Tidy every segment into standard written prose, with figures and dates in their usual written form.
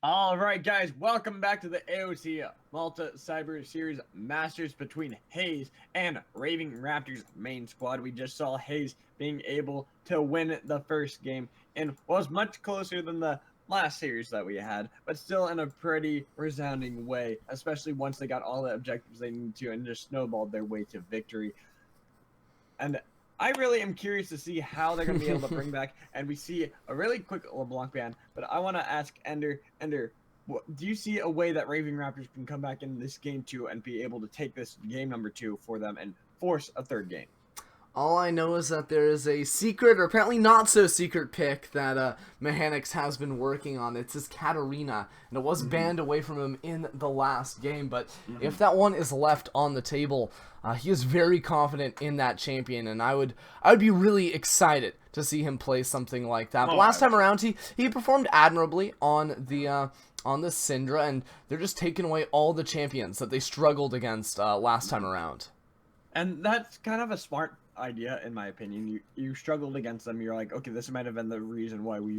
All right, guys, welcome back to the AOC Malta Cyber Series Masters between Haze and Raving Raptors main squad. We just saw Haze being able to win the first game and was much closer than the last series that we had, but still in a pretty resounding way, especially once they got all the objectives they needed to and just snowballed their way to victory. And I really am curious to see how they're going to be able to bring back. And we see a really quick LeBlanc ban, but I want to ask Ender, do you see a way that Raving Raptors can come back in this game 2 and be able to take this game number 2 for them and force a third game? All I know is that there is a secret, or apparently not so secret pick that Mechanics has been working on. It's his Katarina, and it was banned away from him in the last game, but if that one is left on the table, he is very confident in that champion, and I would be really excited to see him play something like that. But last time around, he performed admirably on the Syndra, and they're just taking away all the champions that they struggled against last time around. And that's kind of a smart idea, in my opinion. You struggled against them. You're like, okay, this might have been the reason why we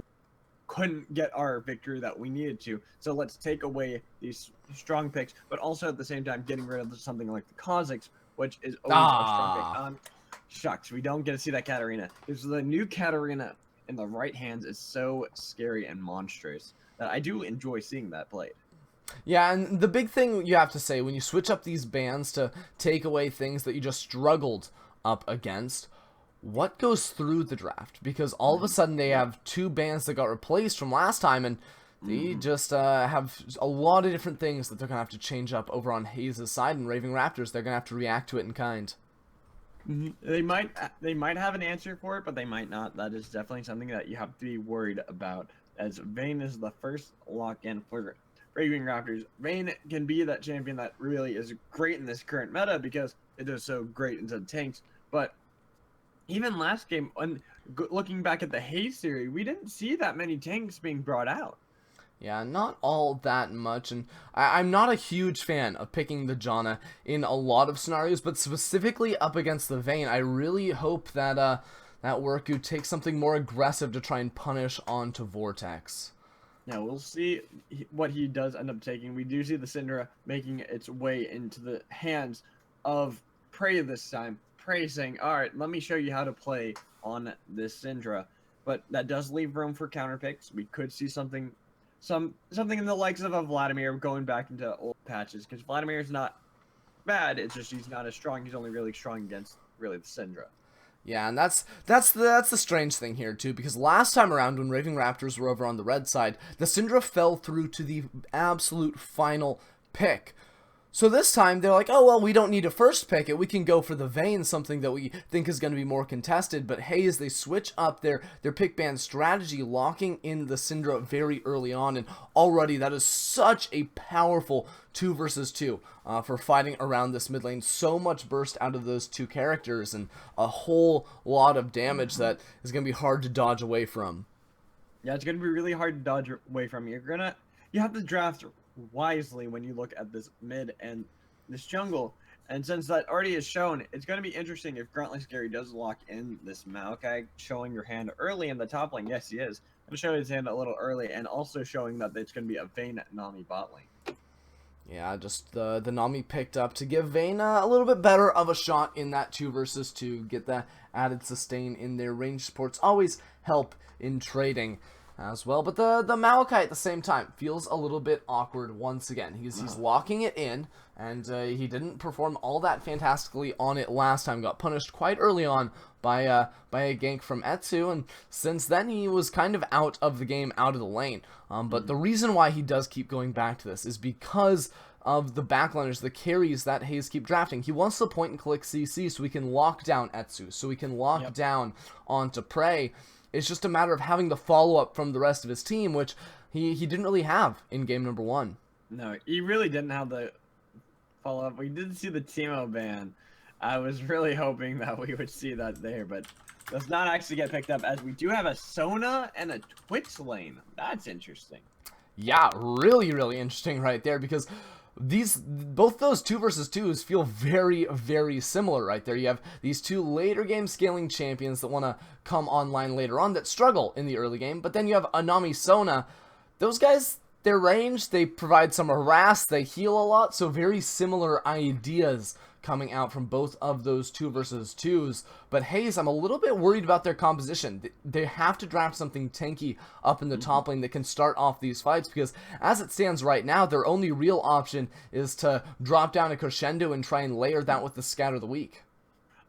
couldn't get our victory that we needed to. So let's take away these strong picks, but also at the same time getting rid of something like the Kazakhs, which is always a strong pick. Shucks, we don't get to see that Katarina. Because the new Katarina in the right hands is so scary and monstrous that I do enjoy seeing that played. Yeah, and the big thing you have to say, when you switch up these bans to take away things that you just struggled up against, what goes through the draft? Because all of a sudden they have two bans that got replaced from last time, and they just have a lot of different things that they're going to have to change up over on Haze's side, and Raving Raptors, they're going to have to react to it in kind. They might have an answer for it, but they might not. That is definitely something that you have to be worried about, as Vayne is the first lock-in for Raving Raptors. Vayne can be that champion that really is great in this current meta because it is so great into tanks. But even last game, looking back at the Haze series, we didn't see that many tanks being brought out. Yeah, not all that much, and I'm not a huge fan of picking the Janna in a lot of scenarios, but specifically up against the Vayne, I really hope that that Worku takes something more aggressive to try and punish onto Vortex. Now, we'll see what he does end up taking. We do see the Syndra making its way into the hands of Prey this time. Prey saying, all right, let me show you how to play on this Syndra. But that does leave room for counter picks. We could see something in the likes of a Vladimir going back into old patches, because Vladimir is not bad. It's just he's not as strong. He's only really strong against really the Syndra. Yeah, and that's the strange thing here too, because last time around when Raving Raptors were over on the red side, the Syndra fell through to the absolute final pick. So this time they're like, oh well, we don't need to first pick it, we can go for the Vayne, something that we think is going to be more contested. But Haze, they switch up their pick ban strategy, locking in the Syndra very early on, and already that is such a powerful 2 versus 2 for fighting around this mid lane. So much burst out of those two characters, and a whole lot of damage that is going to be hard to dodge away from. Yeah, it's going to be really hard to dodge away from. You have to draft wisely when you look at this mid and this jungle. And since that already is shown, it's going to be interesting if Gruntless Gary does lock in this Maokai, showing your hand early in the top lane. Yes, he is. Going to show his hand a little early, and also showing that it's going to be a Vayne Nami bot lane. Yeah, just the Nami picked up to give Vayne a little bit better of a shot in that 2 versus 2. Get that added sustain in their range supports always help in trading as well. But the Maokai at the same time feels a little bit awkward once again. He's locking it in, and he didn't perform all that fantastically on it last time. Got punished quite early on by a gank from Etsu, and since then he was kind of out of the game, out of the lane. But the reason why he does keep going back to this is because of the backliners, the carries that Haze keep drafting. He wants the point and click CC so we can lock down Etsu, so we can lock down onto Prey. It's just a matter of having the follow-up from the rest of his team, which he didn't really have in game number 1. No, he really didn't have the follow-up. We did see the Teemo ban. I was really hoping that we would see that there, but does not actually get picked up, as we do have a Sona and a Twitch lane. That's interesting. Yeah, really, really interesting right there, because both those 2 versus 2s feel very, very similar right there. You have these two later game scaling champions that want to come online later on that struggle in the early game, but then you have Anami Sona. Those guys, their range, they provide some harass, they heal a lot, so very similar ideas coming out from both of those 2 versus 2s. But Haze, I'm a little bit worried about their composition. They have to draft something tanky up in the top lane that can start off these fights, because as it stands right now, their only real option is to drop down a crescendo and try and layer that with the Scout of the Week.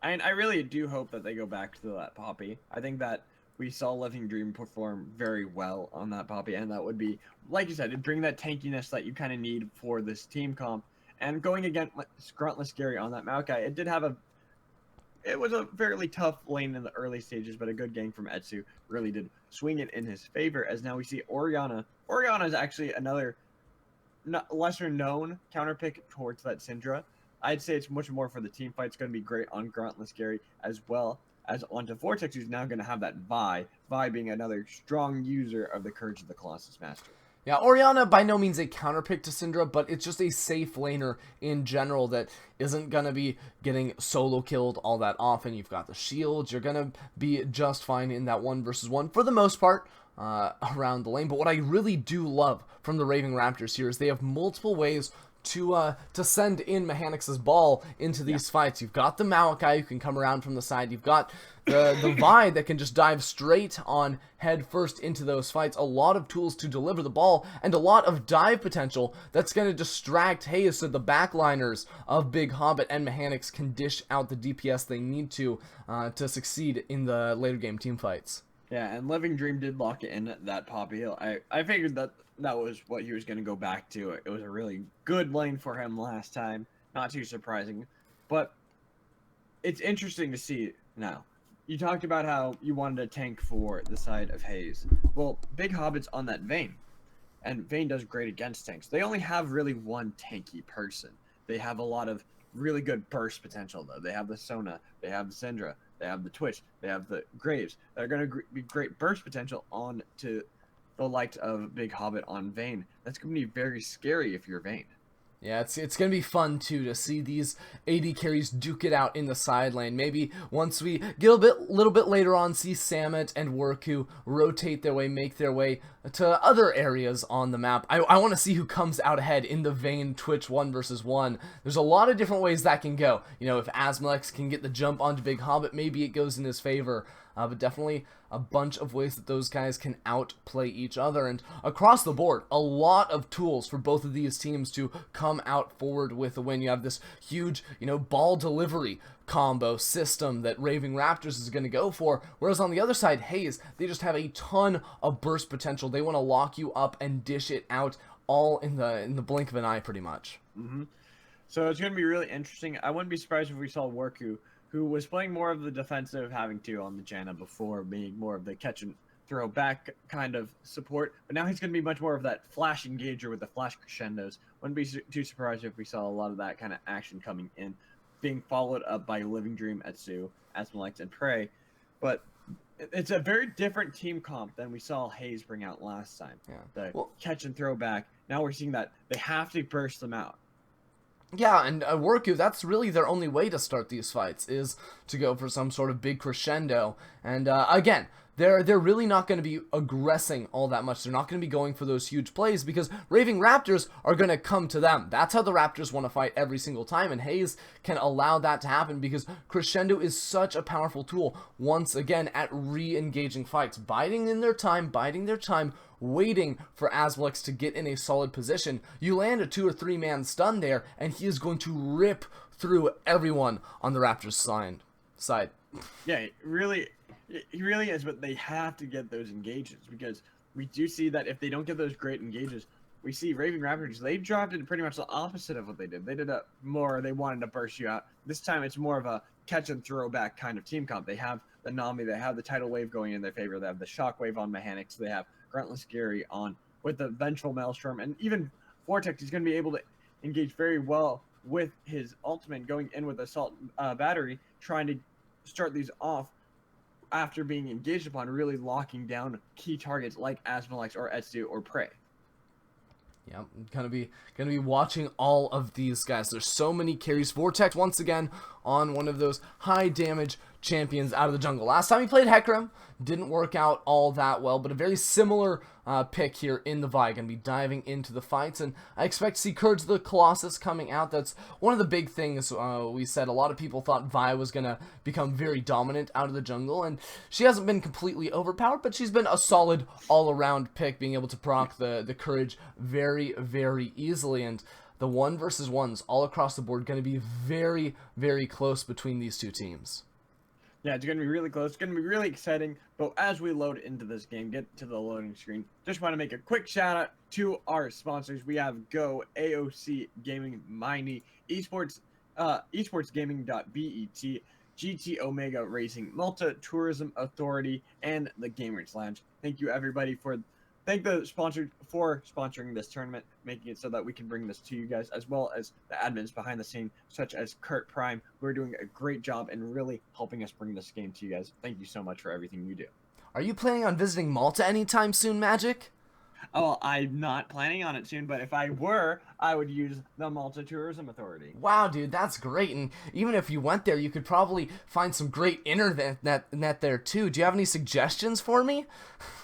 And I really do hope that they go back to that Poppy. I think that we saw Living Dream perform very well on that Poppy, and that would be, like you said, it'd bring that tankiness that you kind of need for this team comp. And going against Gruntless Gary on that Maokai, it was a fairly tough lane in the early stages, but a good gang from Etsu really did swing it in his favor, as now we see Orianna. Orianna is actually another lesser known counter pick towards that Syndra. I'd say it's much more for the team fight. It's going to be great on Gruntless Gary as well as onto Vortex, who's now going to have that Vi. Vi being another strong user of the Courage of the Colossus Master. Yeah, Orianna by no means a counterpick to Syndra, but it's just a safe laner in general that isn't going to be getting solo killed all that often. You've got the shields. You're going to be just fine in that 1 versus 1 for the most part around the lane. But what I really do love from the Raving Raptors here is they have multiple ways to send in Mechanic's ball into these fights. You've got the Maokai who can come around from the side. You've got the Vi that can just dive straight on head first into those fights. A lot of tools to deliver the ball and a lot of dive potential that's going to distract Haze, so the backliners of Big Hobbit and Mechanics can dish out the DPS they need to succeed in the later game team fights. Yeah, and Living Dream did lock it in that Poppy Hill. I figured that was what he was going to go back to. It was a really good lane for him last time. Not too surprising. But it's interesting to see now. You talked about how you wanted a tank for the side of Haze. Well, Big Hobbit's on that Vayne. And Vayne does great against tanks. They only have really one tanky person. They have a lot of really good burst potential, though. They have the Sona. They have the Syndra. They have the Twitch. They have the Graves. They're going to be great burst potential on to the likes of Big Hobbit on Vayne. That's going to be very scary if you're Vayne. Yeah, it's going to be fun, too, to see these AD carries duke it out in the side lane. Maybe once we get a little bit later on, see Samut and Worku rotate their way, make their way to other areas on the map. I want to see who comes out ahead in the Vayne Twitch 1 versus 1. There's a lot of different ways that can go. You know, if Asmalex can get the jump onto Big Hobbit, maybe it goes in his favor. But definitely a bunch of ways that those guys can outplay each other. And across the board, a lot of tools for both of these teams to come out forward with a win. You have this huge, ball delivery combo system that Raving Raptors is going to go for. Whereas on the other side, Haze, they just have a ton of burst potential. They want to lock you up and dish it out all in the blink of an eye, pretty much. So it's going to be really interesting. I wouldn't be surprised if we saw Worku, who was playing more of the defensive, having to on the Janna before, being more of the catch and throw back kind of support. But now he's going to be much more of that flash engager with the flash crescendos. Wouldn't be too surprised if we saw a lot of that kind of action coming in, being followed up by Living Dream, Etsu, Asmalex, and Prey. But it's a very different team comp than we saw Haze bring out last time. The catch and throw back. Now we're seeing that they have to burst them out. Yeah, and Worku, that's really their only way to start these fights, is to go for some sort of big crescendo. And again, they're really not going to be aggressing all that much. They're not going to be going for those huge plays because Raving Raptors are going to come to them. That's how the Raptors want to fight every single time, and Haze can allow that to happen because crescendo is such a powerful tool, once again, at re-engaging fights. Biding their time, waiting for Asmalex to get in a solid position. You land a 2 or 3 man stun there, and he is going to rip through everyone on the Raptors side. Yeah, he really is, but they have to get those engages because we do see that if they don't get those great engages, we see Raving Raptors, they dropped it pretty much the opposite of what they did. They did they wanted to burst you out. This time it's more of a catch and throw back kind of team comp. They have the Nami, they have the tidal wave going in their favor, they have the shockwave on Mechanics, they have Gruntless Gary on with the Vengeful Maelstrom, and even Vortex is going to be able to engage very well with his ultimate going in with Assault Battery, trying to start these off after being engaged upon, really locking down key targets like Asmalex or Etsu or Prey. Yeah, I'm gonna be watching all of these guys. There's so many carries. Vortex once again on one of those high damage champions out of the jungle. Last time he played Hecarim, didn't work out all that well, but a very similar pick here in the Vi. Going to be diving into the fights, and I expect to see Courage the Colossus coming out. That's one of the big things we said. A lot of people thought Vi was going to become very dominant out of the jungle, and she hasn't been completely overpowered, but she's been a solid all-around pick, being able to proc the Courage very, very easily, and the 1 versus 1s all across the board going to be very, very close between these two teams. Yeah, it's going to be really close. It's going to be really exciting. But as we load into this game, get to the loading screen, just want to make a quick shout out to our sponsors. We have Go, AOC Gaming, Miney, Esports, esportsgaming.bet, GT Omega Racing, Malta Tourism Authority, and the Gamers Lounge. Thank you, everybody, thank the sponsor for sponsoring this tournament, making it so that we can bring this to you guys, as well as the admins behind the scene, such as Kurt Prime, who are doing a great job and really helping us bring this game to you guys. Thank you so much for everything you do. Are you planning on visiting Malta anytime soon, Magic? Oh, well, I'm not planning on it soon, but if I were, I would use the Malta Tourism Authority. Wow, dude, that's great. And even if you went there, you could probably find some great internet there too. Do you have any suggestions for me?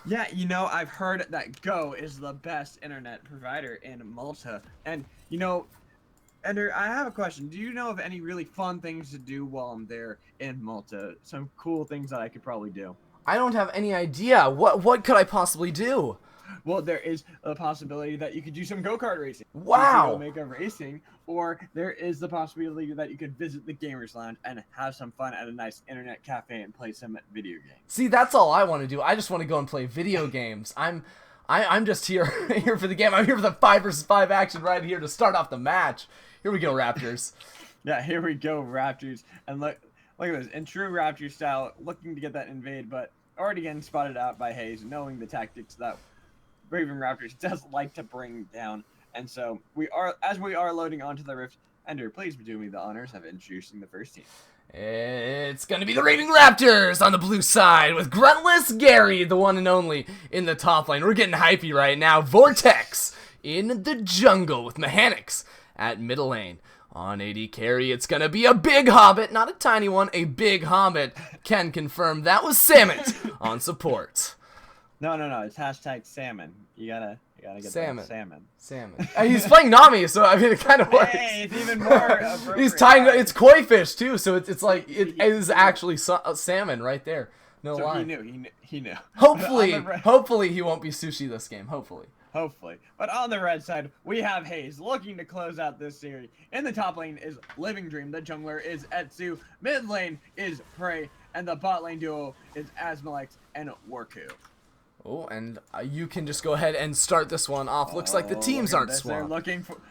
Yeah, I've heard that Go is the best internet provider in Malta. And, Ender, I have a question. Do you know of any really fun things to do while I'm there in Malta? Some cool things that I could probably do. I don't have any idea. What could I possibly do? Well, there is a possibility that you could do some go-kart racing. Wow! Omega Racing, or there is the possibility that you could visit the Gamers Lounge and have some fun at a nice internet cafe and play some video games. See, that's all I want to do. I just want to go and play video games. I'm just here for the game. I'm here for the 5 versus 5 action right here to start off the match. Here we go, Raptors. Yeah, here we go, Raptors. And look at this. In true Raptor style, looking to get that invade, but already getting spotted out by Haze, knowing the tactics that Raven Raptors does like to bring down. And so as we are loading onto the Rift, Ender, please do me the honors of introducing the first team. It's going to be the Raving Raptors on the blue side with Gruntless Gary, the one and only, in the top lane. We're getting hypey right now. Vortex in the jungle with Mechanics at middle lane. On AD carry, it's going to be a big Hobbit, not a tiny one, a big Hobbit. Can confirm that was Samet on support. No, it's hashtag salmon. You gotta get salmon. That salmon. Salmon. He's playing Nami, so I mean it kind of works. Hey, it's even more. He's tying. It's koi fish too, so it's like it is actually salmon right there. No lie. He knew. Hopefully he won't be sushi this game. Hopefully. But on the red side, we have Haze looking to close out this series. In the top lane is Living Dream. The jungler is Etsu. Mid lane is Prey, and the bot lane duo is Asmalex and Worku. Oh, and you can just go ahead and start this one off. Looks like the teams aren't swamped.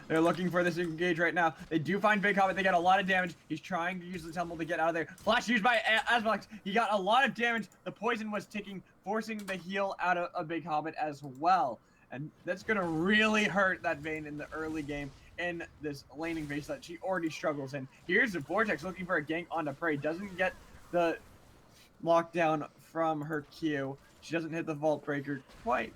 They're looking for this engage right now. They do find Big Hobbit. They got a lot of damage. He's trying to use the temple to get out of there. Flash used by Asmalex. He got a lot of damage. The poison was ticking, forcing the heal out of a Big Hobbit as well. And that's going to really hurt that Vayne in the early game in this laning phase that she already struggles in. Here's the Vortex looking for a gank onto Prey. Doesn't get the lockdown from her Q. She doesn't hit the Vault Breaker quite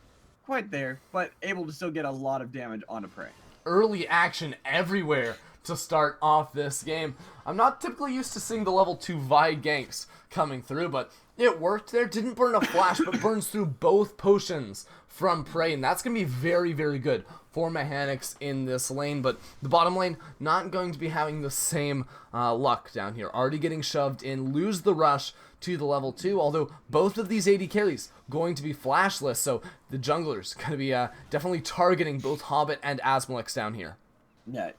there, but able to still get a lot of damage onto Prey. Early action everywhere to start off this game. I'm not typically used to seeing the level 2 Vi ganks coming through, but it worked there. Didn't burn a flash, but burns through both potions from Prey, and that's going to be very, very good for Mechanics in this lane, but the bottom lane not going to be having the same luck down here. Already getting shoved in, lose the rush to the level 2, although both of these AD carries going to be flashless, so the junglers going to be definitely targeting both Hobbit and Asmalex down here. Yeah,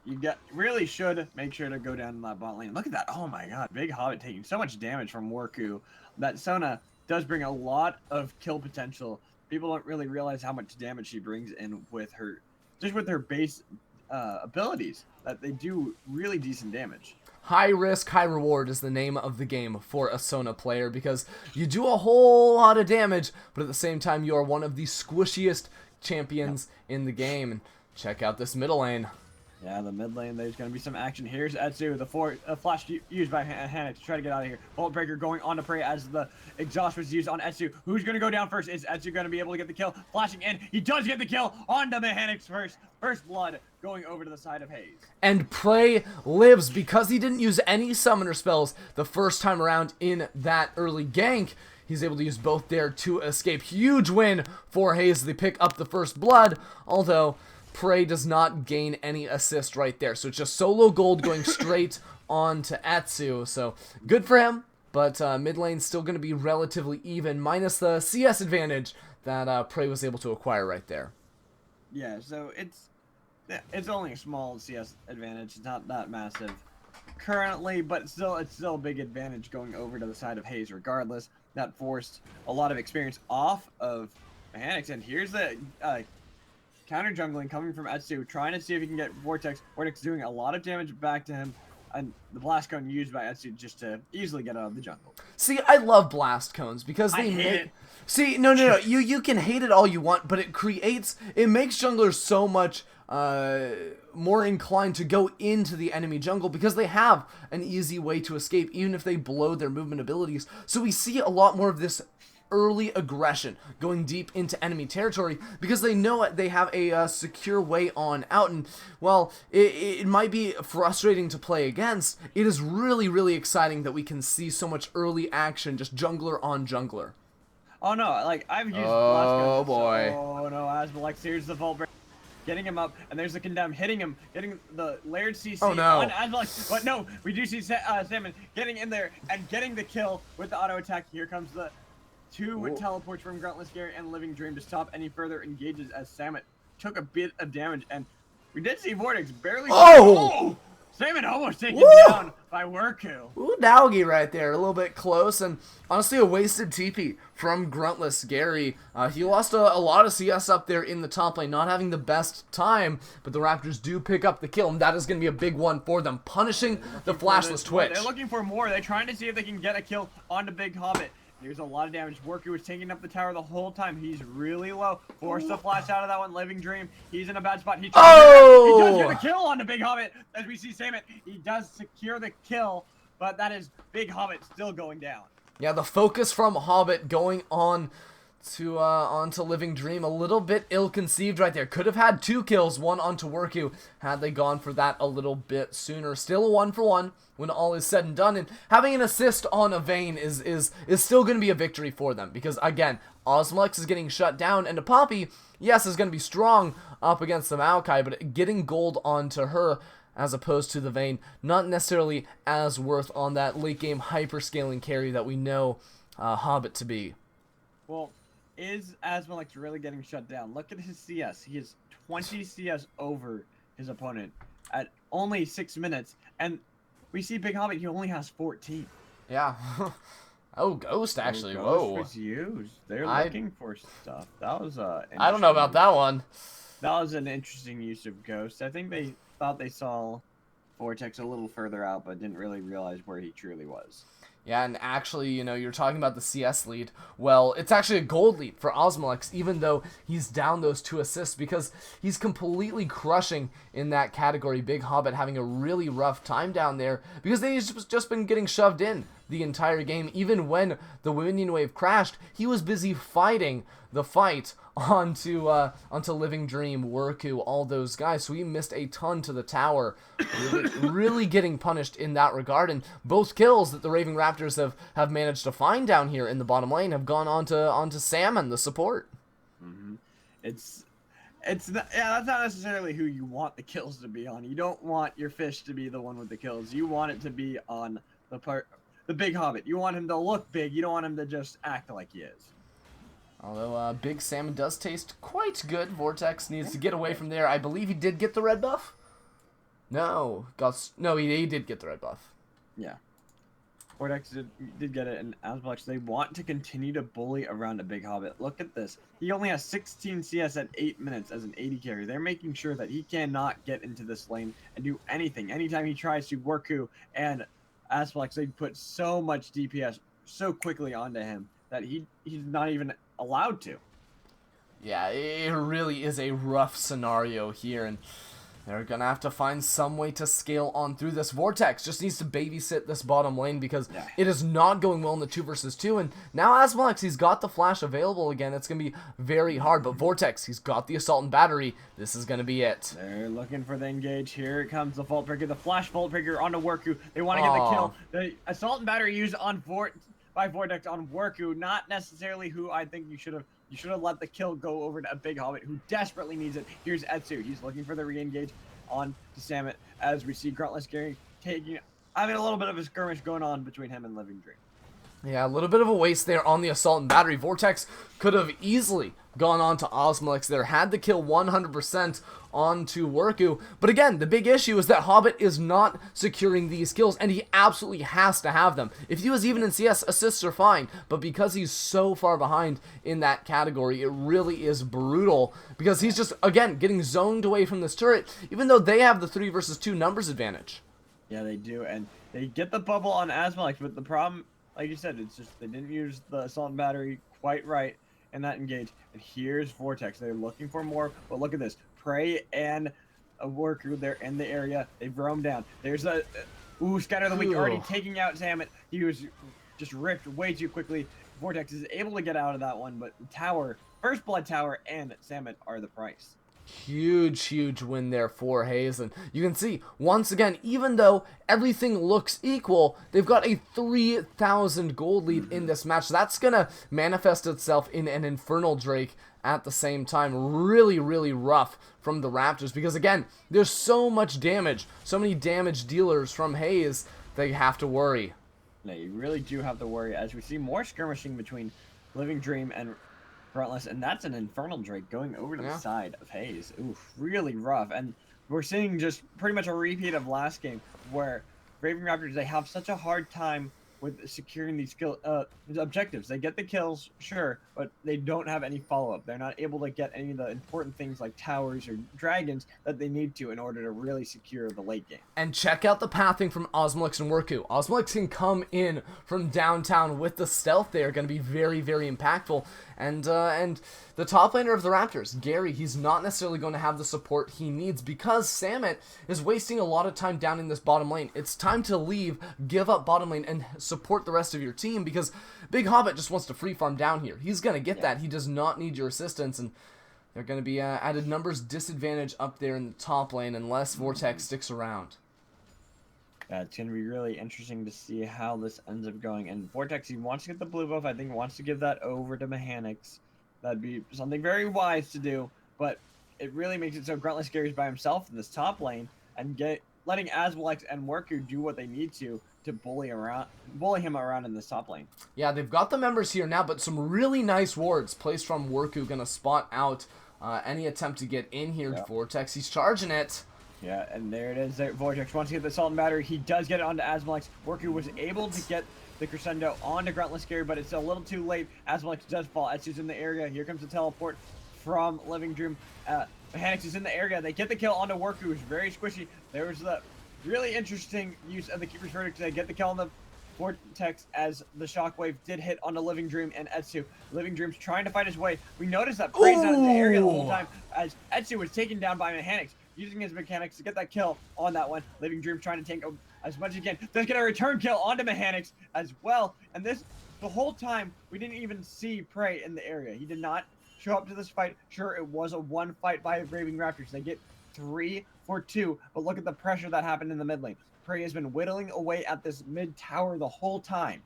really should make sure to go down in that bot lane. Look at that. Oh my god, Big Hobbit taking so much damage from Worku. That Sona does bring a lot of kill potential. People don't really realize how much damage she brings in with her base abilities, that they do really decent damage. High risk, high reward is the name of the game for a Sona player, because you do a whole lot of damage, but at the same time you are one of the squishiest champions in the game. And check out this middle lane. Yeah, the mid lane, there's going to be some action. Here's Etsu, the flash used by Hannock to try to get out of here. Bolt Breaker going on to Prey as the exhaust was used on Etsu. Who's going to go down first? Is Etsu going to be able to get the kill? Flashing in. He does get the kill on the Hannock's first. First blood going over to the side of Haze. And Prey lives because he didn't use any summoner spells the first time around in that early gank. He's able to use both there to escape. Huge win for Haze. They pick up the first blood, although Prey does not gain any assist right there. So it's just solo gold going straight on to Etsu. So good for him, but mid lane's still going to be relatively even, minus the CS advantage that Prey was able to acquire right there. Yeah, so it's only a small CS advantage. It's not that massive currently, but it's still a big advantage going over to the side of Haze regardless. That forced a lot of experience off of Mechanics, and here's the counter jungling coming from Etsu, trying to see if he can get Vortex. Vortex doing a lot of damage back to him, and the blast cone used by Etsu just to easily get out of the jungle. See, I love blast cones because they hate it. See, no. You can hate it all you want, but it makes junglers so much more inclined to go into the enemy jungle because they have an easy way to escape, even if they blow their movement abilities. So we see a lot more of this early aggression going deep into enemy territory because they know they have a secure way on out. And while it might be frustrating to play against, it is really, really exciting that we can see so much early action, just jungler on jungler. Oh no, like I've used Oh boy. Oh no, Asmalex, here's the Vault Breaker. Getting him up, and there's the condemn hitting him, getting the layered CC on Asmalex. But no, we do see Salmon getting in there and getting the kill with the auto attack. Here comes the two teleports from Gruntless Gary and Living Dream to stop any further engages as Salmon took a bit of damage, and we did see Vortex barely. Oh! Salmon almost taken down by Worku. Ooh, doggy right there, a little bit close, and honestly a wasted TP from Gruntless Gary. He lost a lot of CS up there in the top lane, not having the best time, but the Raptors do pick up the kill, and that is going to be a big one for them, punishing the flashless Twitch. They're looking for more. They're trying to see if they can get a kill onto Big Hobbit. There's a lot of damage. Worku was taking up the tower the whole time. He's really low. Forced the flash out of that one. Living Dream. He's in a bad spot. He does get the kill on the Big Hobbit. As we see Salmon, he does secure the kill, but that is Big Hobbit still going down. Yeah, the focus from Hobbit going on to onto Living Dream, a little bit ill-conceived right there. Could have had 2 kills, one onto Worku, had they gone for that a little bit sooner. Still a 1-for-1 when all is said and done, and having an assist on a Vayne is still going to be a victory for them, because again, Osmalex is getting shut down, and a Poppy, yes, is going to be strong up against the Maokai, but getting gold onto her as opposed to the Vayne, not necessarily as worth on that late game hyper-scaling carry that we know Hobbit to be. Well, is Asmalex really getting shut down? Look at his CS. He is 20 CS over his opponent at only 6 minutes, and we see Big Hobbit, he only has 14. Yeah. Oh, Ghost, actually. Ghost was used. They're looking for stuff. That was I don't know about that one. That was an interesting use of Ghost. I think they thought they saw Vortex a little further out, but didn't really realize where he truly was. Yeah, and actually, you know, you're talking about the CS lead. Well, it's actually a gold lead for Osmalex, even though he's down those 2 assists, because he's completely crushing in that category. Big Hobbit having a really rough time down there, because he's just been getting shoved in the entire game. Even when the Minion wave crashed, he was busy fighting the fight onto Living Dream, Worku, all those guys. So he missed a ton to the tower, really getting punished in that regard. And both kills that the Raving Raptors have managed to find down here in the bottom lane have gone onto Salmon, the support. Mm-hmm. It's not, yeah, that's not necessarily who you want the kills to be on. You don't want your fish to be the one with the kills. You want it to be on the Big Hobbit. You want him to look big. You don't want him to just act like he is. Although Big Salmon does taste quite good. Vortex needs to get away from there. I believe he did get the red buff. No, he did get the red buff. Yeah. Vortex did get it, and Asmalex, they want to continue to bully around a Big Hobbit. Look at this. He only has 16 CS at 8 minutes as an 80 carry. They're making sure that he cannot get into this lane and do anything. Anytime he tries to, Worku and Asmalex, they put so much DPS so quickly onto him that he's not even allowed to. Yeah, it really is a rough scenario here, and They're going to have to find some way to scale on through this. Vortex just needs to babysit this bottom lane because it is not going well in the 2 versus 2. And now Asmalex, he's got the flash available again. It's going to be very hard. But Vortex, he's got the Assault and Battery. This is going to be it. They're looking for the engage. Here it comes, the Vault Breaker, the Flash Vault Breaker onto Worku. They want to get the kill. The Assault and Battery used on by Vortex on Worku. Not necessarily who I think you should have let the kill go over to a Big Hobbit who desperately needs it. Here's Etsu. He's looking for the re-engage on to Samet as we see Gruntless Gary having a little bit of a skirmish going on between him and Living Dream. Yeah, a little bit of a waste there on the Assault and Battery. Vortex could have easily gone on to Osmalix there, had the kill 100% onto Worku. But again, the big issue is that Hobbit is not securing these kills, and he absolutely has to have them. If he was even in CS, assists are fine, but because he's so far behind in that category, it really is brutal, because he's just, again, getting zoned away from this turret, even though they have the 3 versus 2 numbers advantage. Yeah, they do, and they get the bubble on Asmalix, but the problem, like you said, it's just they didn't use the Assault and Battery quite right in that engage. And here's Vortex. They're looking for more, but look at this. Prey and a Worker, they're in the area. They've roamed down. There's a Scatter the Weak already taking out Samet. He was just ripped way too quickly. Vortex is able to get out of that one, but Tower, First Blood Tower and Samet are the price. Huge win there for Haze, and you can see once again, even though everything looks equal, they've got a 3,000 gold lead in this match. That's gonna manifest itself in an Infernal Drake at the same time. Really rough from the Raptors, because again, there's so much damage, so many damage dealers from Haze, they have to worry. No, you really do have to worry, as we see more skirmishing between Living Dream and Gruntless, and that's an Infernal Drake going over to the side of Haze. Oof, really rough. And we're seeing just pretty much a repeat of last game, where Raving Raptors, they have such a hard time with securing these objectives. They get the kills, sure, but they don't have any follow-up. They're not able to get any of the important things like towers or dragons that they need to in order to really secure the late game. And check out the pathing from Osmalix and Worku. Osmalix can come in from downtown with the stealth. They are going to be very impactful. And the top laner of the Raptors, Gary, he's not necessarily going to have the support he needs because Samet is wasting a lot of time down in this bottom lane. It's time to leave, give up bottom lane, and support the rest of your team, because Big Hobbit just wants to free farm down here. He's going to get that. He does not need your assistance, and they're going to be added numbers disadvantage up there in the top lane unless Vortex sticks around. It's going to be really interesting to see how this ends up going. And Vortex, he wants to get the blue buff. I think he wants to give that over to Mechanics. That'd be something very wise to do. But it really makes it so Gruntless Gary's by himself in this top lane and letting Asmalex and Worku do what they need to bully him around in this top lane. Yeah, they've got the members here now, but some really nice wards placed from Worku, going to spot out any attempt to get in here. Yep. Vortex, he's charging it. Yeah, and there it is. Vortex wants to get the Assault and Battery. He does get it onto Asmalex. Worku was able to get the Crescendo onto Gruntless Gary, but it's a little too late. Asmalex does fall. Etsu's in the area. Here comes the teleport from Living Dream. Mechanics is in the area. They get the kill onto Worku, who's very squishy. There was the really interesting use of the Keeper's Verdict. They get the kill on the Vortex as the Shockwave did hit onto Living Dream and Etsu. Living Dream's trying to fight his way. We noticed that Prey's out in the area the whole time as Etsu was taken down by Mechanics, using his Mechanics to get that kill on that one. Living Dream trying to tank as much as he can. Does get a return kill onto Mechanics as well. And the whole time, we didn't even see Prey in the area. He did not show up to this fight. Sure, it was a one fight by Raving Raptors. They get 3 for 2, but look at the pressure that happened in the mid lane. Prey has been whittling away at this mid tower the whole time.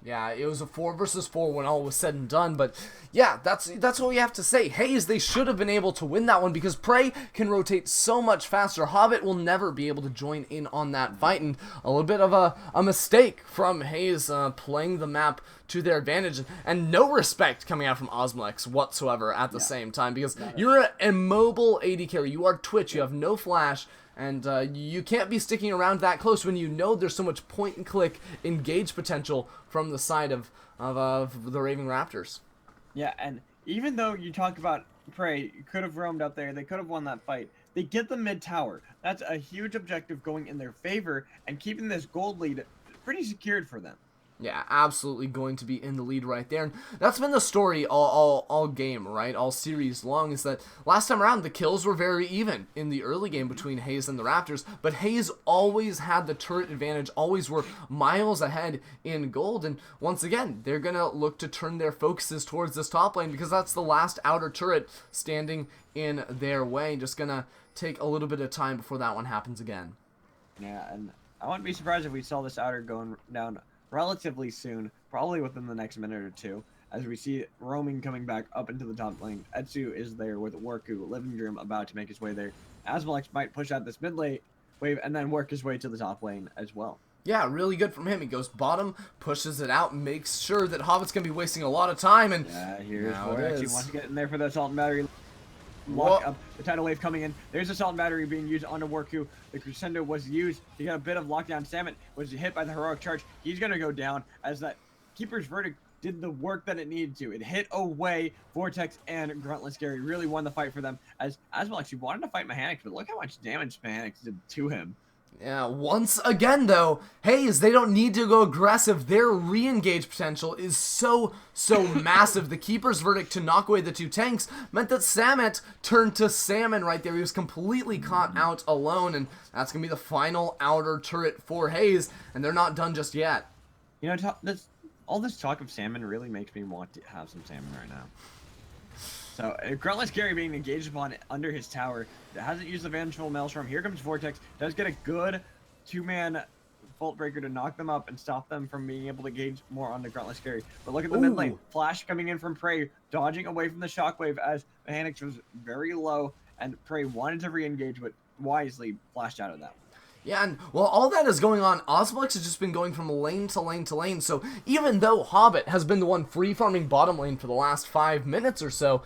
Yeah, it was a 4 versus 4 when all was said and done, but yeah, that's what we have to say. Haze, they should have been able to win that one because Prey can rotate so much faster. Hobbit will never be able to join in on that fight, and a little bit of a mistake from Haze playing the map to their advantage, and no respect coming out from Osmalex whatsoever at the same time, because you're an immobile AD carry. You are Twitch, you have no flash, and you can't be sticking around that close when you know there's so much point-and-click engage potential from the side of the Raving Raptors. Yeah, and even though you talk about Prey could have roamed up there, they could have won that fight, they get the mid-tower. That's a huge objective going in their favor and keeping this gold lead pretty secured for them. Yeah, absolutely going to be in the lead right there. And that's been the story all game, right? All series long, is that last time around, the kills were very even in the early game between Haze and the Raptors, but Haze always had the turret advantage, always were miles ahead in gold, and once again, they're going to look to turn their focuses towards this top lane because that's the last outer turret standing in their way. Just going to take a little bit of time before that one happens again. Yeah, and I wouldn't be surprised if we saw this outer going down relatively soon, probably within the next minute or two, as we see roaming coming back up into the top lane. Etsu is there with Worku, Living Dream about to make his way there. Asmalex might push out this mid lane wave and then work his way to the top lane as well. Yeah, really good from him. He goes bottom, pushes it out, makes sure that Hobbit's going to be wasting a lot of time, and yeah, here's now where Etsu wants to get in there for the assault and battery. Lock up the tidal wave coming in. There's assault and battery being used onto Worku. The crescendo was used. He got a bit of lockdown. Samet was hit by the heroic charge. He's gonna go down as that Keeper's Verdict did the work that it needed to. It hit away. Vortex and Gruntless Gary really won the fight for them. As well, actually wanted to fight Mechanics, but look how much damage Mechanics did to him. Yeah, once again, though, Haze, they don't need to go aggressive. Their re-engage potential is so massive. The Keeper's Verdict to knock away the two tanks meant that Samet turned to Salmon right there. He was completely caught out alone, and that's going to be the final outer turret for Haze, and they're not done just yet. You know, all this talk of Salmon really makes me want to have some Salmon right now. So, Gruntless Gary being engaged upon under his tower. Hasn't used the Vengeful Maelstrom. Here comes Vortex. Does get a good two-man Vault Breaker to knock them up and stop them from being able to engage more on the Gruntless Gary. But look at the mid lane. Flash coming in from Prey, dodging away from the Shockwave as Mechanics was very low, and Prey wanted to re-engage, but wisely flashed out of that. Yeah, and while all that is going on, Osmolex has just been going from lane to lane to lane, so even though Hobbit has been the one free-farming bottom lane for the last 5 minutes or so,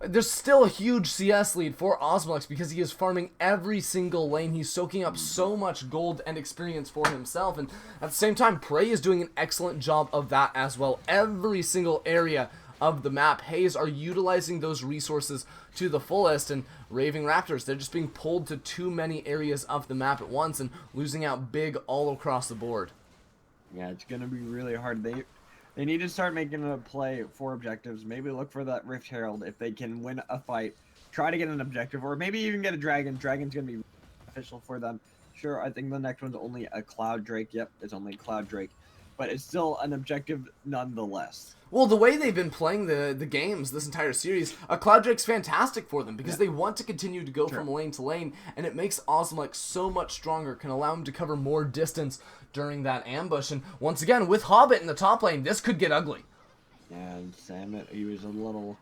there's still a huge CS lead for Osmolex because he is farming every single lane. He's soaking up so much gold and experience for himself, and at the same time, Prey is doing an excellent job of that as well. Every single area of the map, Haze are utilizing those resources to the fullest, and Raving Raptors, they're just being pulled to too many areas of the map at once and losing out big all across the board. Yeah, it's going to be really hard. They need to start making a play for objectives. Maybe look for that Rift Herald if they can win a fight. Try to get an objective, or maybe even get a Dragon. Dragon's going to be beneficial for them. Sure, I think the next one's only a Cloud Drake. Yep, it's only Cloud Drake. But it's still an objective nonetheless. Well, the way they've been playing the games this entire series, Cloud Drake's fantastic for them because they want to continue to go from lane to lane, and it makes Osmolex so much stronger, can allow him to cover more distance during that ambush. And once again, with Hobbit in the top lane, this could get ugly. And Samet, he was a little...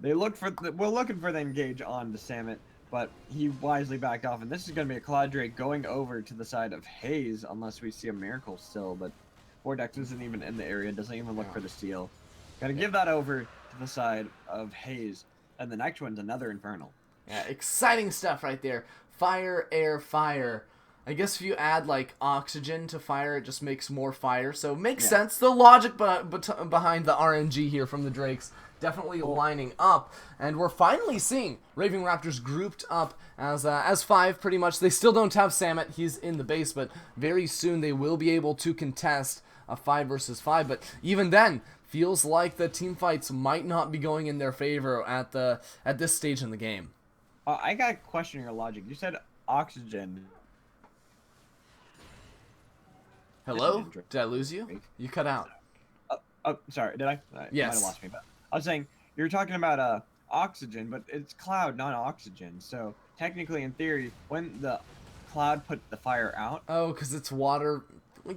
We're looking for the engage on the Samet, but he wisely backed off, and this is going to be a Cloud Drake going over to the side of Haze, unless we see a miracle still, but Vortex isn't even in the area, doesn't even look for the steal. Gotta give that over to the side of Haze, and the next one's another Infernal. Yeah, exciting stuff right there. Fire, air, fire. I guess if you add, like, oxygen to fire, it just makes more fire, so it makes sense. The logic behind the RNG here from the Drakes definitely lining up, and we're finally seeing Raving Raptors grouped up as 5 pretty much. They still don't have Samet, he's in the base, but very soon they will be able to contest a 5 versus 5, but even then, feels like the team fights might not be going in their favor at this stage in the game. I got to question your logic. You said oxygen. Hello? Did I lose you? You cut out. Oh, sorry, did I? Yes. Might have lost me, but I was saying, you're talking about oxygen, but it's cloud, not oxygen. So technically, in theory, when the cloud put the fire out... Oh, because it's water...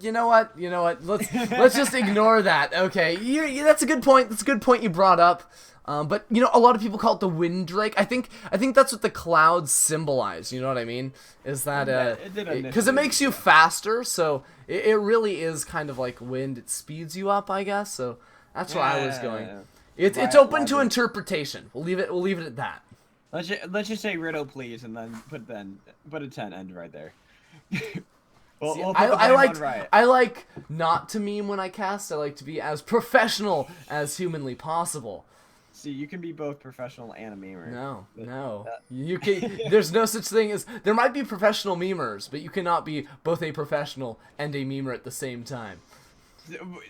You know what? Let's just ignore that. Okay, that's a good point. That's a good point you brought up. But you know, a lot of people call it the Wind Drake. I think that's what the clouds symbolize. You know what I mean? Is that because it makes you faster, so it really is kind of like wind. It speeds you up, I guess. So that's where I was going. It's open to interpretation. We'll leave it at that. Let's just say riddle, please, and then put a 10 end right there. See, I like not to meme when I cast. I like to be as professional as humanly possible. See, you can be both professional and a memer. No. You can. There's no such thing as... There might be professional memers, but you cannot be both a professional and a memer at the same time.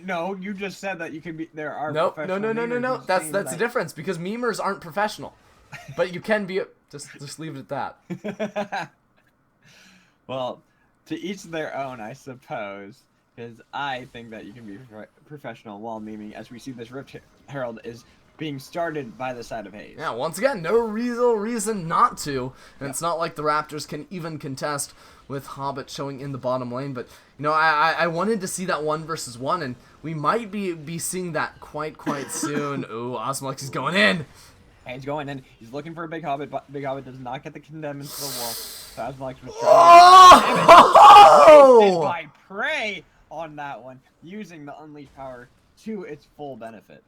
No, you just said that you can be. There are Nope, professional no. memers That's saying the that. difference because memers aren't professional, but you can be. Just leave it at that. Well, to each their own, I suppose. Because I think that you can be professional while memeing, as we see this Rift Herald is being started by the side of Haze. Yeah, once again, no real reason not to, and it's not like the Raptors can even contest with Hobbit showing in the bottom lane, but, you know, I wanted to see that 1v1, and we might be seeing that quite soon. Ooh, Osmolex is going in! And he's going in, he's looking for a Big Hobbit, but Big Hobbit does not get the condemn into the wall, so Osmolex was trying to by Prey on that one, using the Unleashed power to its full benefit.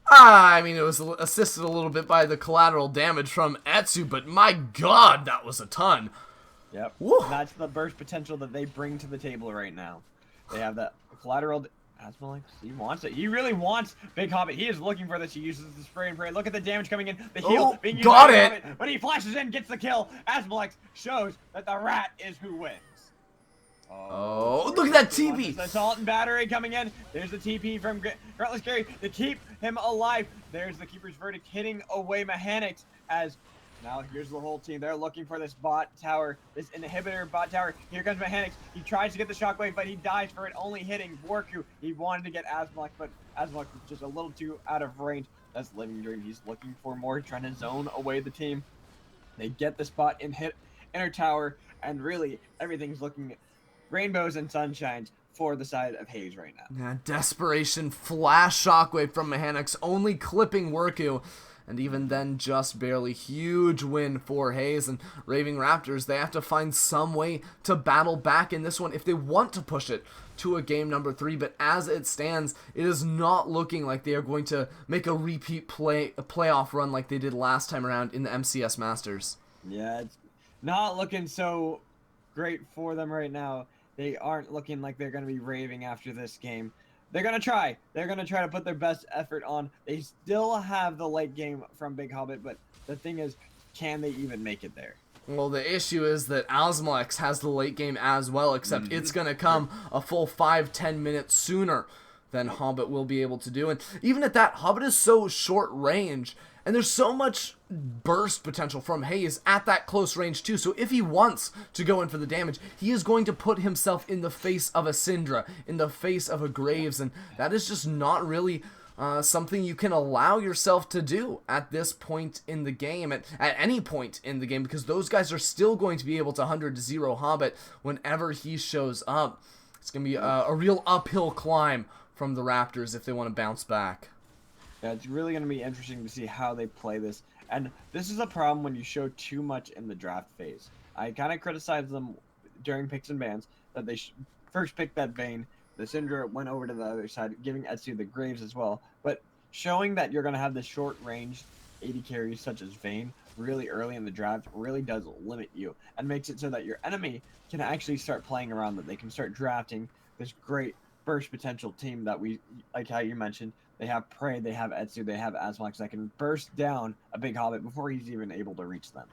I mean, it was assisted a little bit by the collateral damage from Etsu, but my god, that was a ton. Yep. Woo. That's the burst potential that they bring to the table right now. They have that collateral. Asmolex, he wants it. He really wants Big Hobbit. He is looking for this. He uses the spray and pray. Look at the damage coming in. The heal being used by Big Hobbit. When he flashes in, gets the kill. Asmolex shows that the rat is who wins. Oh, look at that TP! The Assault and Battery coming in. There's the TP from Gruntless Gary to keep him alive. There's the Keeper's Verdict hitting away Mechanics as now here's the whole team. They're looking for this bot tower, this inhibitor bot tower. Here comes Mechanics. He tries to get the shockwave, but he dies for it, only hitting Borku. He wanted to get Asmolex, but Asmolex was just a little too out of range. That's Living Dream. He's looking for more, trying to zone away the team. They get the spot and hit inner tower, and really everything's looking rainbows and sunshines for the side of Haze right now. Yeah, desperation flash shockwave from Mechanics, only clipping Worku, and even then just barely. Huge win for Haze, and Raving Raptors, they have to find some way to battle back in this one if they want to push it to a game number 3, but as it stands, it is not looking like they are going to make a repeat playoff run like they did last time around in the MCS Masters. Yeah, it's not looking so great for them right now. They aren't looking like they're going to be raving after this game. They're going to try. They're going to try to put their best effort on. They still have the late game from Big Hobbit, but the thing is, can they even make it there? Well, the issue is that Osmolex has the late game as well, except it's going to come a full 5-10 minutes sooner than Hobbit will be able to do. And even at that, Hobbit is so short range, and there's so much burst potential from Haze at that close range too. So if he wants to go in for the damage, he is going to put himself in the face of a Syndra, in the face of a Graves, and that is just not really something you can allow yourself to do at this point in the game, at any point in the game, because those guys are still going to be able to 100-0 Hobbit whenever he shows up. It's going to be a real uphill climb from the Raptors if they want to bounce back. Yeah, it's really going to be interesting to see how they play this. And this is a problem when you show too much in the draft phase. I kind of criticized them during picks and bans that they first picked that Vayne. The Syndra went over to the other side, giving Etsu the Graves as well. But showing that you're going to have the short range 80 carries such as Vayne really early in the draft really does limit you and makes it so that your enemy can actually start playing around, that they can start drafting this great burst potential team that we, like how you mentioned, they have Prey, they have Etsu, they have Asmolex that can burst down a Big Hobbit before he's even able to reach them.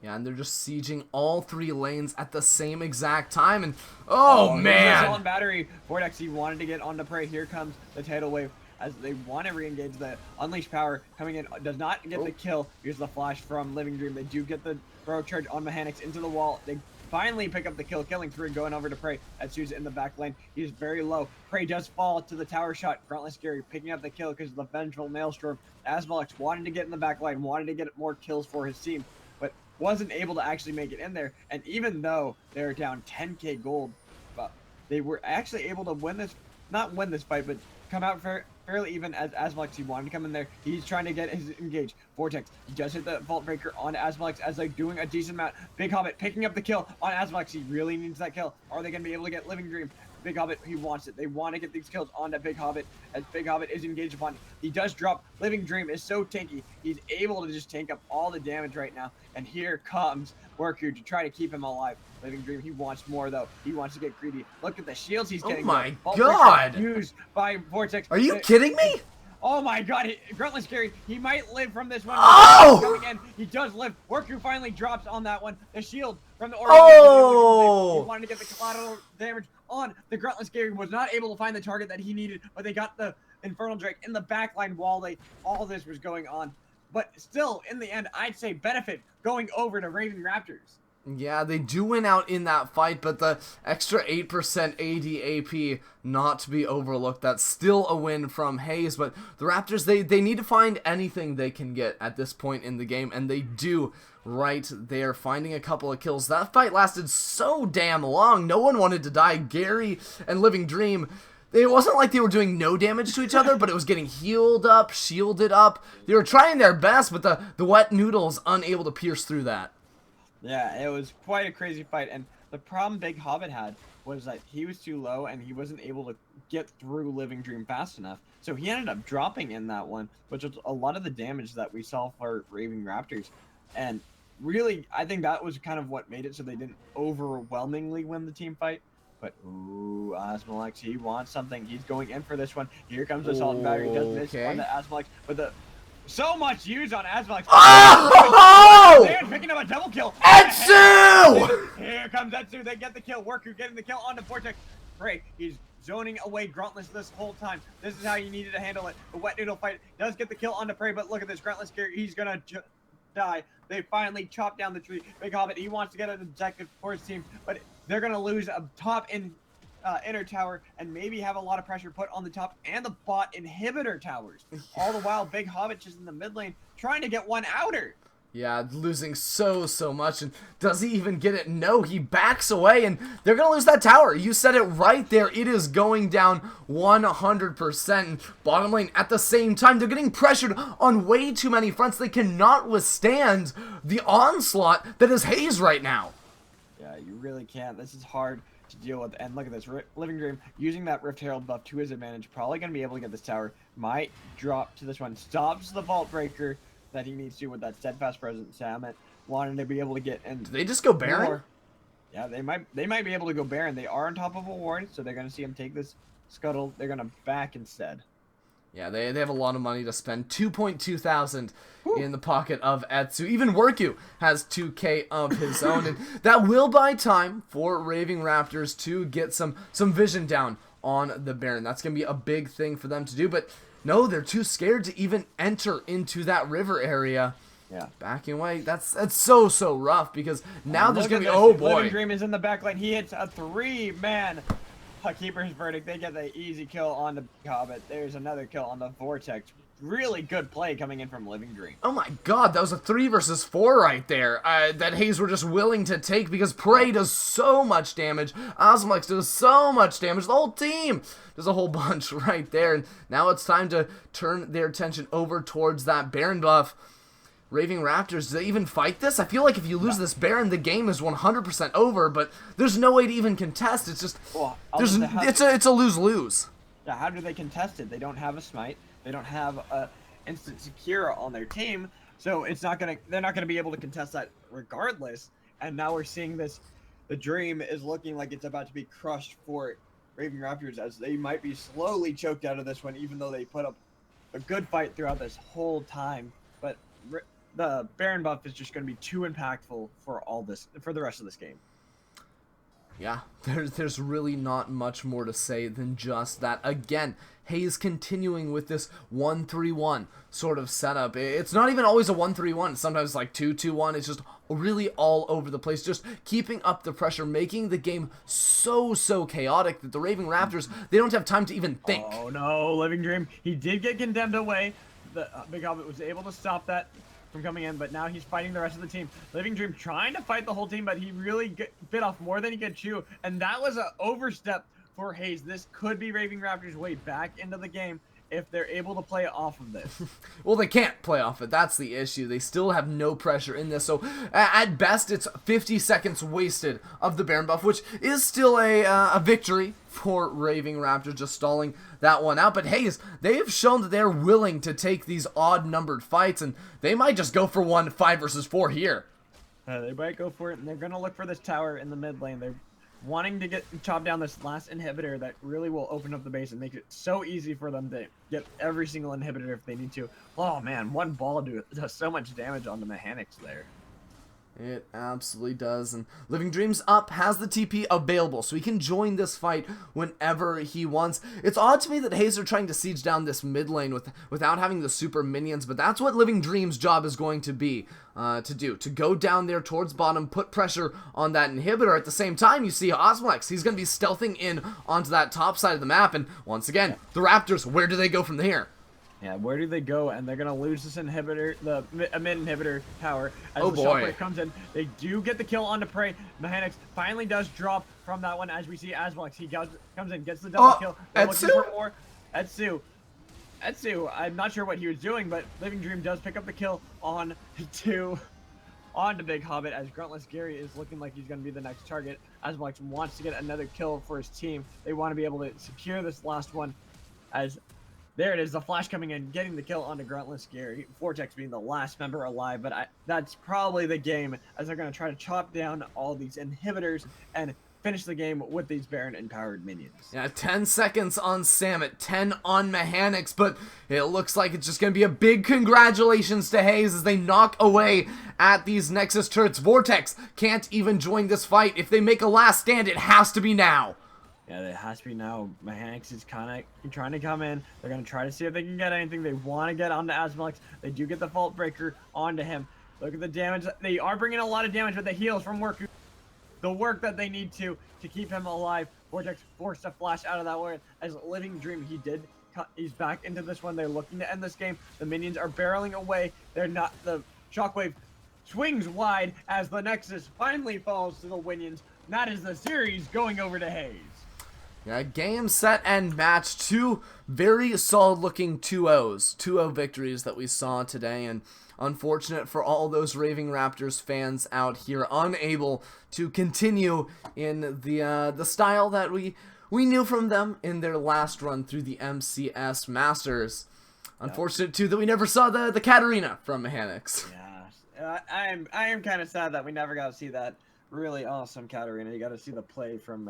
Yeah, and they're just sieging all 3 lanes at the same exact time, and oh man! Assault and Battery, Vortex, he wanted to get onto Prey. Here comes the tidal wave as they want to re-engage. The Unleashed power coming in, does not get the kill. Here's the flash from Living Dream. They do get the throw charge on Mechanics into the wall. They finally pick up the kill, killing through and going over to Prey. Etsu's in the back lane. He's very low. Prey does fall to the tower shot. Gruntless Gary picking up the kill because of the vengeful Maelstrom. Asmolex wanted to get in the back line, wanted to get more kills for his team, but wasn't able to actually make it in there. And even though they're down 10k gold, but they were actually able to win this, not win this fight, but come out fairly even as Asmolex. He wanted to come in there. He's trying to get his engage. Vortex, he just hit the Vault Breaker on Asmolex as they're doing a decent amount. Big Hobbit picking up the kill on Asmolex. He really needs that kill. Are they going to be able to get Living Dream? Big Hobbit, he wants it. They want to get these kills onto Big Hobbit as Big Hobbit is engaged upon. He does drop. Living Dream is so tanky. He's able to just tank up all the damage right now. And here comes Worku to try to keep him alive. Living Dream, he wants more though. He wants to get greedy. Look at the shields he's getting. Oh my god! Used by Vortex. Are you kidding me? Oh my god, Gruntless Gary, he might live from this one. Oh! Coming in, he does live. Worku finally drops on that one. The shield from the Orb. Oh! He wanted to get the collateral damage on. The Gruntless Gary was not able to find the target that he needed, but they got the Infernal Drake in the backline while all this was going on. But still, in the end, I'd say benefit going over to Raving Raptors. Yeah, they do win out in that fight, but the extra 8% AD AP not to be overlooked. That's still a win from Haze, but the Raptors, they need to find anything they can get at this point in the game, and they do right there, finding a couple of kills. That fight lasted so damn long. No one wanted to die. Gary and Living Dream, it wasn't like they were doing no damage to each other, but it was getting healed up, shielded up. They were trying their best, but the wet noodles unable to pierce through that. Yeah, it was quite a crazy fight, and the problem Big Hobbit had was that he was too low and he wasn't able to get through Living Dream fast enough. So he ended up dropping in that one, which was a lot of the damage that we saw for Raving Raptors. And really, I think that was kind of what made it so they didn't overwhelmingly win the team fight. But, ooh, Asmalex, he wants something. He's going in for this one. Here comes the Assault and Battery. Does miss on the Asmalex, but so much use on Asmalex. Oh! They're picking up a double kill. Etsu! Here comes Etsu. They get the kill. Worku getting the kill onto Vortex. Prey, he's zoning away Gruntless this whole time. This is how you needed to handle it. The wet noodle fight does get the kill onto Prey, but look at this. Gruntless here. He's gonna die. They finally chop down the tree. Big Hobbit, he wants to get an objective for his team, but they're gonna lose a top inner tower and maybe have a lot of pressure put on the top and the bot inhibitor towers. All the while, Big Hobbit just in the mid lane trying to get one outer. Yeah, losing so much, and does he even get it? No, he backs away, and they're gonna lose that tower. You said it right there. It is going down 100%. Bottom lane, at the same time, they're getting pressured on way too many fronts. They cannot withstand the onslaught that is Haze right now. Yeah, you really can't. This is hard to deal with. And look at this. Living Dream using that Rift Herald buff to his advantage. Probably going to be able to get this tower. Might drop to this one. Stops the Vault Breaker that he needs to with that Steadfast Presence. Samet wanting to be able to get in. Do they just go Baron? More. Yeah, they might be able to go Baron. They are on top of a ward, so they're going to see him take this scuttle. They're going to back instead. Yeah, they have a lot of money to spend. 2.2 thousand in the pocket of Etsu. Even Worku has 2K of his own, and that will buy time for Raving Raptors to get some vision down on the Baron. That's going to be a big thing for them to do, but no, they're too scared to even enter into that river area. Yeah. Backing away. That's so rough, because now there's going to be, oh boy. Living Dream is in the back lane. He hits a 3-man Keeper's Verdict. They get the easy kill on the Hobbit. There's another kill on the Vortex. Really good play coming in from Living Dream. Oh my god, that was a 3 versus 4 right there. That Haze were just willing to take, because Prey does so much damage. Osmalex does so much damage. The whole team does a whole bunch right there. And now it's time to turn their attention over towards that Baron buff. Raving Raptors, do they even fight this? I feel like if you lose this Baron, the game is 100% over, but there's no way to even contest. It's just, it's a lose-lose. Yeah, how do they contest it? They don't have a smite. They don't have a instant secure on their team, so they're not gonna be able to contest that regardless. And now we're seeing this. The Dream is looking like it's about to be crushed for Raving Raptors, as they might be slowly choked out of this one, even though they put up a good fight throughout this whole time. But the Baron buff is just going to be too impactful for the rest of this game. Yeah, there's really not much more to say than just that. Again, Haze continuing with this 1-3-1 sort of setup. It's not even always a 1-3-1. Sometimes like 2-2-1. It's just really all over the place. Just keeping up the pressure, making the game so chaotic that the Raving Raptors, they don't have time to even think. Oh no, Living Dream. He did get condemned away. The Big Hobbit was able to stop that from coming in, but now he's fighting the rest of the team. Living Dream trying to fight the whole team, but he really bit off more than he could chew, and that was an overstep for Haze. This could be Raving Raptors' way back into the game if they're able to play off of this. Well, they can't play off it. That's the issue. They still have no pressure in this. So at best, it's 50 seconds wasted of the Baron buff, which is still a victory for Raving Raptors, just stalling that one out. But Haze, they have shown that they're willing to take these odd-numbered fights, and they might just go for 5 versus 4 here. They might go for it, and they're going to look for this tower in the mid lane. They're wanting to chop down this last inhibitor that really will open up the base and make it so easy for them to get every single inhibitor if they need to. Oh man, one ball does so much damage on the mechanics there. It absolutely does, and Living Dreams Up has the TP available, so he can join this fight whenever he wants. It's odd to me that Haze are trying to siege down this mid lane without having the super minions, but that's what Living Dreams' job is going to be to go down there towards bottom, put pressure on that inhibitor. At the same time, you see Osmolex, he's going to be stealthing in onto that top side of the map, and once again, the Raptors, where do they go from here? Yeah, where do they go? And they're going to lose this inhibitor, the mid inhibitor tower. As Oh the boy. Shockwave comes in, they do get the kill onto Prey. Mechanics finally does drop from that one, as we see Asmolex. He comes in, gets the double kill. They're looking for more. Etsu, I'm not sure what he was doing, but Living Dream does pick up the kill on the Big Hobbit, as Gruntless Gary is looking like he's going to be the next target. Asmolex wants to get another kill for his team. They want to be able to secure this last one, as there it is, the flash coming in, getting the kill onto Gruntless Gary. Vortex being the last member alive, but that's probably the game, as they're going to try to chop down all these inhibitors and finish the game with these Baron empowered minions. Yeah, 10 seconds on Samet, 10 on Mechanics, but it looks like it's just going to be a big congratulations to Haze as they knock away at these Nexus turrets. Vortex can't even join this fight. If they make a last stand, it has to be now. Yeah, it has to be now. Mechanics is kind of trying to come in. They're going to try to see if they can get anything. They want to get onto Asmolex. They do get the Fault Breaker onto him. Look at the damage. They are bringing a lot of damage, but the heals from work, the work that they need to keep him alive. Vortex forced a flash out of that one. As Living Dream, he's back into this one. They're looking to end this game. The minions are barreling away. They're not. The Shockwave swings wide as the Nexus finally falls to the Winions. That is the series going over to Haze. Yeah, game, set, and match. Two very solid-looking 2-0s. 2-0 victories that we saw today, and unfortunate for all those Raving Raptors fans out here, unable to continue in the style that we knew from them in their last run through the MCS Masters. Unfortunate, too, that we never saw the Katarina from Mechanics. Yeah, I am kind of sad that we never got to see that really awesome Katarina. You got to see the play from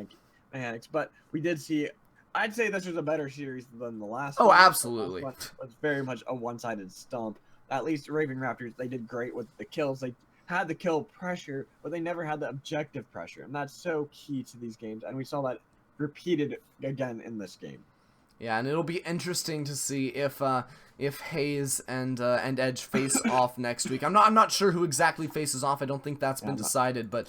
Mechanics, but we did see. I'd say this was a better series than the last one. Oh, absolutely. It was very much a one-sided stomp. At least Raving Raptors, they did great with the kills. They had the kill pressure, but they never had the objective pressure, and that's so key to these games. And we saw that repeated again in this game. Yeah, and it'll be interesting to see if Haze and Edge face off next week. I'm not sure who exactly faces off. I don't think that's been decided. But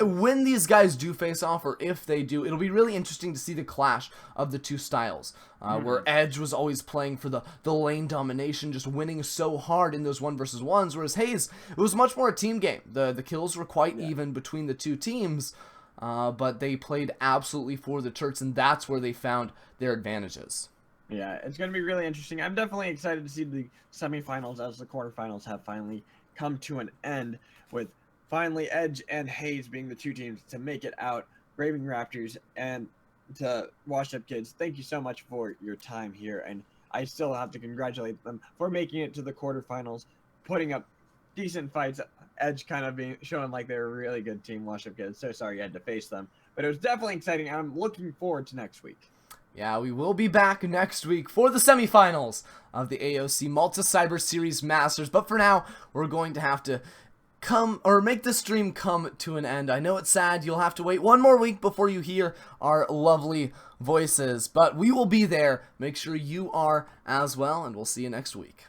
when these guys do face off, or if they do, it'll be really interesting to see the clash of the two styles. Where Edge was always playing for the lane domination, just winning so hard in those 1v1s, whereas Haze, it was much more a team game. The kills were quite even between the two teams. But they played absolutely for the turrets, and that's where they found their advantages. Yeah, it's going to be really interesting. I'm definitely excited to see the semifinals, as the quarterfinals have finally come to an end, with finally Edge and Haze being the two teams to make it out. Raving Raptors and to Washed Up Kids, thank you so much for your time here, and I still have to congratulate them for making it to the quarterfinals, putting up decent fights. Edge kind of showing like they're a really good team. Washed Up Kids, so sorry you had to face them, but it was definitely exciting. I'm looking forward to next week. Yeah, we will be back next week for the semifinals of the AOC Malta Cyber Series Masters, but for now, we're going to have to make the stream come to an end. I know it's sad, you'll have to wait one more week before you hear our lovely voices, but we will be there. Make sure you are as well, and we'll see you next week.